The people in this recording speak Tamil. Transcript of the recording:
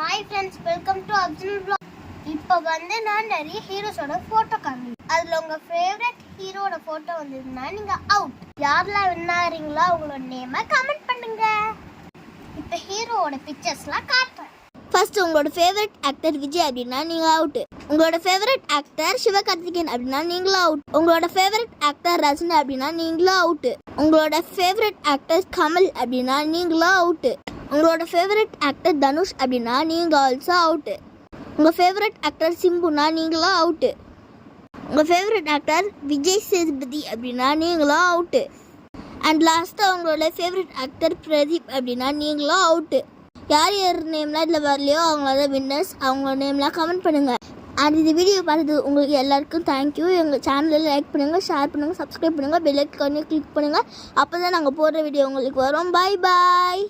Hi friends, welcome to Arjun Vlog. இப்போ வந்து நான் நிறைய ஹீரோஸோட போட்டோ காமிக்கிறேன். அதுல உங்க ஃபேவரட் ஹீரோட போட்டோ வந்ததுன்னா நீங்க அவுட். யாரெல்லாம் வின் ஆறீங்களோ அவங்களோட நேமை கமெண்ட் பண்ணுங்க. இப்போ ஹீரோவோட பிக்சர்ஸ்லாம் காட்டுறேன். ஃபர்ஸ்ட் உங்களோட ஃபேவரட் ஆக்டர் விஜய் அப்படின்னா நீங்க அவுட். உங்களோட ஃபேவரட் ஆக்டர் சிவகார்த்திகேயன் அப்படின்னா நீங்களும் அவுட். உங்களோட ஃபேவரட் ஆக்டர் ரஜினி அப்படின்னா நீங்களும் அவுட். உங்களோட ஃபேவரட் ஆக்டர் கமல் அப்படின்னா நீங்களும் அவுட். உங்களோட ஃபேவரட் ஆக்டர் தனுஷ் அப்படின்னா நீங்கள் ஆல்சோ அவுட்டு. உங்கள் ஃபேவரட் ஆக்டர் சிம்புனா நீங்களும் அவுட்டு. உங்கள் ஃபேவரட் ஆக்டர் விஜய் சேதுபதி அப்படின்னா நீங்களும் அவுட்டு. அண்ட் லாஸ்ட்டாக உங்களோட ஃபேவரட் ஆக்டர் பிரதீப் அப்படின்னா நீங்களும் அவுட்டு. யார் யார் நேம்லாம் இதில் வரலையோ அவங்களோட வின்னர்ஸ், அவங்களோட நேம்லாம் கமெண்ட் பண்ணுங்கள். அண்ட் இந்த வீடியோ பார்த்தது உங்களுக்கு எல்லாருக்கும் தேங்க்யூ. எங்கள் சேனலில் லைக் பண்ணுங்கள், ஷேர் பண்ணுங்கள், சப்ஸ்கிரைப் பண்ணுங்கள், பெல் ஐக்கானை கிளிக் பண்ணுங்கள். அப்போ தான் நாங்கள் போடுற வீடியோ உங்களுக்கு வரும். பாய் பாய்.